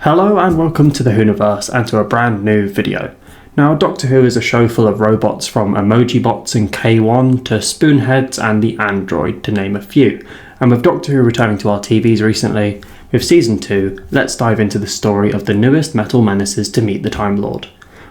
Hello and welcome to the Whoniverse and to a brand new video. Now, Doctor Who is a show full of robots, from emoji bots in K1 to spoonheads and the android, to name a few. And with Doctor Who returning to our TVs recently, with Season 2, let's dive into the story of the newest metal menaces to meet the Time Lord.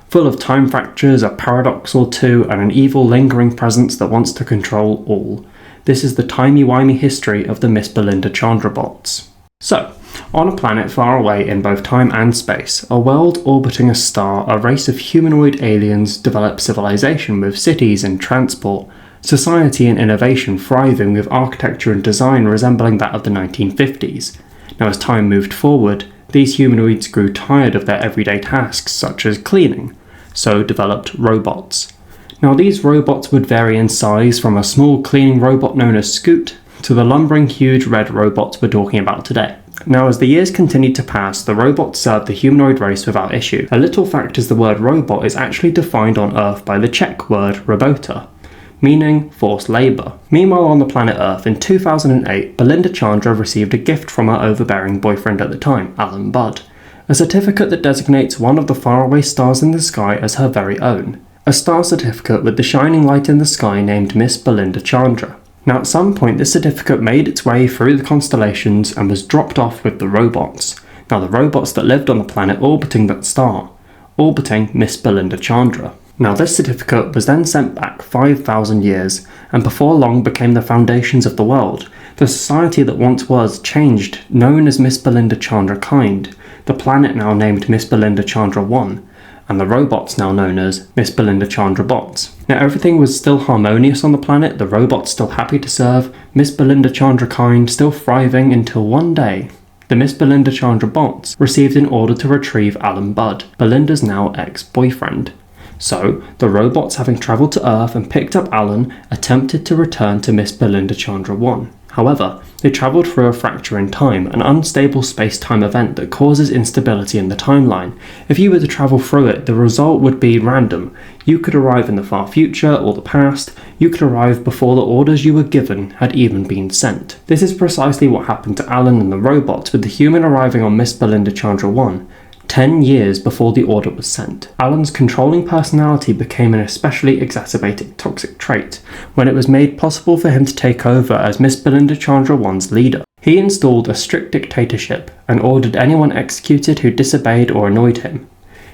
Full of time fractures, a paradox or two, and an evil lingering presence that wants to control all. This is the timey-wimey history of the MISSBELINDACHANDRABOTS. So, on a planet far away in both time and space, a world orbiting a star, a race of humanoid aliens developed civilization with cities and transport, society and innovation thriving with architecture and design resembling that of the 1950s. Now, as time moved forward, these humanoids grew tired of their everyday tasks such as cleaning, so developed robots. Now, these robots would vary in size from a small cleaning robot known as Scoot to the lumbering huge red robots we're talking about today. Now, as the years continued to pass, the robots served the humanoid race without issue. A little fact is the word robot is actually defined on Earth by the Czech word robota, meaning forced labour. Meanwhile, on the planet Earth, in 2008, Belinda Chandra received a gift from her overbearing boyfriend at the time, Alan Budd, a certificate that designates one of the faraway stars in the sky as her very own. A star certificate with the shining light in the sky named Miss Belinda Chandra. Now, at some point, this certificate made its way through the constellations and was dropped off with the robots. Now, the robots that lived on the planet orbiting that star, orbiting Miss Belinda Chandra. Now, this certificate was then sent back 5,000 years, and before long became the foundations of the world. The society that once was changed, known as Miss Belinda Chandra kind, the planet now named Miss Belinda Chandra 1, and the robots now known as MISSBELINDACHANDRABOTS. Now, everything was still harmonious on the planet, the robots still happy to serve, Miss Belinda Chandra kind still thriving, until one day, the MISSBELINDACHANDRABOTS received an order to retrieve Alan Budd, Belinda's now ex-boyfriend. So, the robots, having travelled to Earth and picked up Alan, attempted to return to Miss Belinda Chandra 1. However, they travelled through a fracture in time, an unstable space-time event that causes instability in the timeline. If you were to travel through it, the result would be random. You could arrive in the far future or the past, you could arrive before the orders you were given had even been sent. This is precisely what happened to Alan and the robots, with the human arriving on Miss Belinda Chandra 1. 10 years before the order was sent. Alan's controlling personality became an especially exacerbated toxic trait when it was made possible for him to take over as Miss Belinda Chandra 1's leader. He installed a strict dictatorship and ordered anyone executed who disobeyed or annoyed him.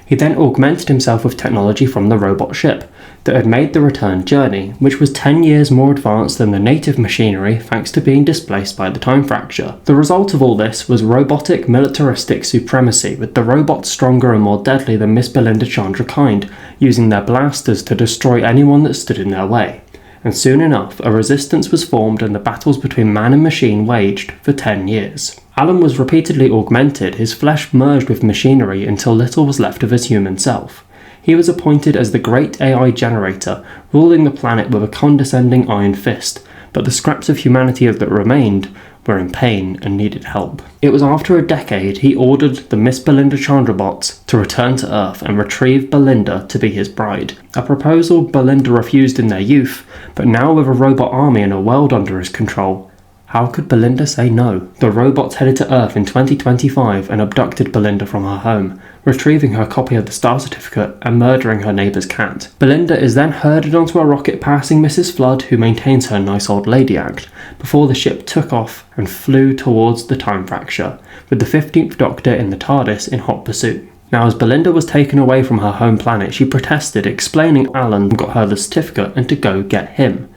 He then augmented himself with technology from the robot ship that had made the return journey, which was 10 years more advanced than the native machinery thanks to being displaced by the time fracture. The result of all this was robotic militaristic supremacy, with the robots stronger and more deadly than Miss Belinda Chandra kind, using their blasters to destroy anyone that stood in their way. And soon enough, a resistance was formed and the battles between man and machine waged for 10 years. Alan was repeatedly augmented, his flesh merged with machinery until little was left of his human self. He was appointed as the great AI generator, ruling the planet with a condescending iron fist, but the scraps of humanity that remained were in pain and needed help. It was after a decade he ordered the MISSBELINDACHANDRABOTS to return to Earth and retrieve Belinda to be his bride, a proposal Belinda refused in their youth, but now with a robot army and a world under his control, how could Belinda say no? The robots headed to Earth in 2025 and abducted Belinda from her home, retrieving her copy of the star certificate and murdering her neighbour's cat. Belinda is then herded onto a rocket passing Mrs. Flood, who maintains her nice old lady act, before the ship took off and flew towards the time fracture, with the 15th Doctor in the TARDIS in hot pursuit. Now, as Belinda was taken away from her home planet, she protested, explaining Alan got her the certificate and to go get him.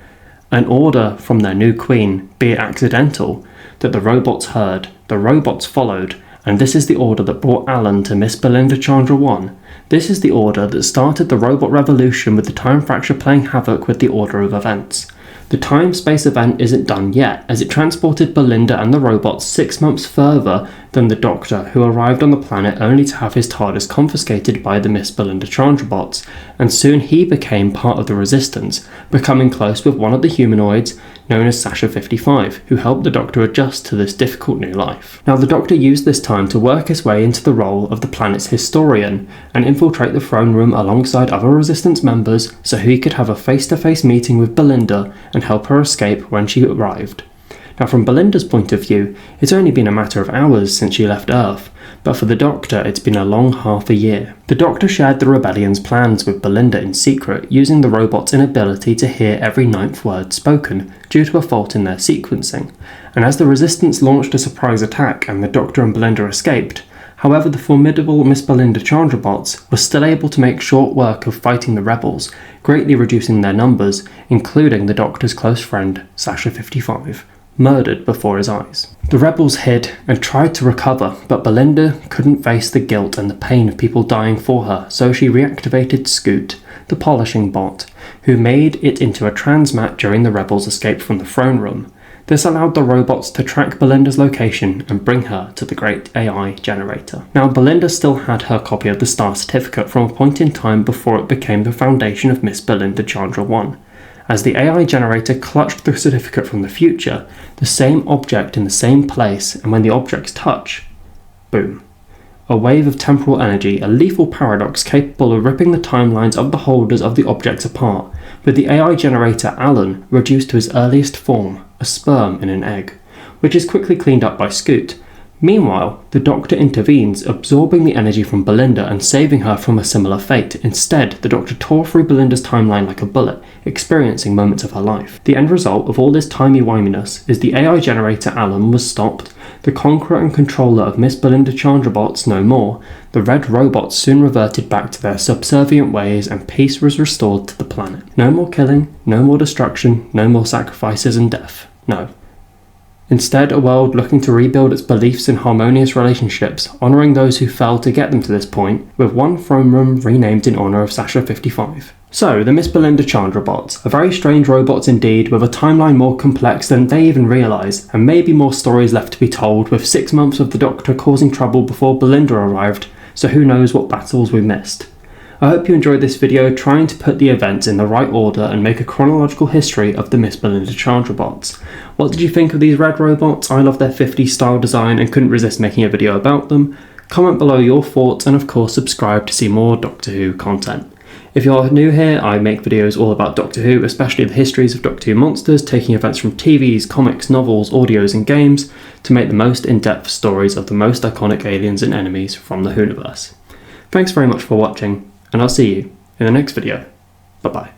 An order from their new queen, be it accidental, that the robots heard, the robots followed, and this is the order that brought Alan to Miss Belinda Chandra 1. This is the order that started the robot revolution, with the time fracture playing havoc with the order of events. The time-space event isn't done yet, as it transported Belinda and the robots 6 months further than the Doctor, who arrived on the planet only to have his TARDIS confiscated by the MISSBELINDACHANDRABOTS, and soon he became part of the Resistance, becoming close with one of the humanoids known as Sasha 55, who helped the Doctor adjust to this difficult new life. Now, the Doctor used this time to work his way into the role of the planet's historian and infiltrate the throne room alongside other Resistance members so he could have a face-to-face meeting with Belinda and help her escape when she arrived. Now from Belinda's point of view, it's only been a matter of hours since she left Earth, but for the Doctor it's been a long half a year. The Doctor shared the rebellion's plans with Belinda in secret, using the robot's inability to hear every ninth word spoken due to a fault in their sequencing, and as the Resistance launched a surprise attack and the Doctor and Belinda escaped, however the formidable MISSBELINDACHANDRABOTS were still able to make short work of fighting the rebels, greatly reducing their numbers, including the Doctor's close friend, Sasha 55. Murdered before his eyes. The rebels hid and tried to recover, but Belinda couldn't face the guilt and the pain of people dying for her, so she reactivated Scoot, the polishing bot, who made it into a transmat during the rebels' escape from the throne room. This allowed the robots to track Belinda's location and bring her to the great AI generator. Now, Belinda still had her copy of the Star Certificate from a point in time before it became the foundation of Miss Belinda Chandra 1. As the AI generator clutched the certificate from the future, the same object in the same place, and when the objects touch, boom. A wave of temporal energy, a lethal paradox capable of ripping the timelines of the holders of the objects apart, with the AI generator Alan reduced to his earliest form, a sperm in an egg, which is quickly cleaned up by Scoot. Meanwhile, the Doctor intervenes, absorbing the energy from Belinda and saving her from a similar fate. Instead, the Doctor tore through Belinda's timeline like a bullet, experiencing moments of her life. The end result of all this timey-wiminess is the AI generator Alan was stopped, the conqueror and controller of MISSBELINDACHANDRABOTS no more, the red robots soon reverted back to their subservient ways, and peace was restored to the planet. No more killing, no more destruction, no more sacrifices and death. No. Instead, a world looking to rebuild its beliefs in harmonious relationships, honouring those who fell to get them to this point, with one throne room renamed in honour of Sasha 55. So, the MISSBELINDACHANDRABOTS are very strange robots indeed, with a timeline more complex than they even realise, and maybe more stories left to be told, with 6 months of the Doctor causing trouble before Belinda arrived, so who knows what battles we missed. I hope you enjoyed this video trying to put the events in the right order and make a chronological history of the MISSBELINDACHANDRABOTS. What did you think of these red robots? I love their 50s style design and couldn't resist making a video about them. Comment below your thoughts and of course subscribe to see more Doctor Who content. If you're new here, I make videos all about Doctor Who, especially the histories of Doctor Who monsters, taking events from TVs, comics, novels, audios and games to make the most in-depth stories of the most iconic aliens and enemies from the Whoniverse. Thanks very much for watching, and I'll see you in the next video. Bye bye.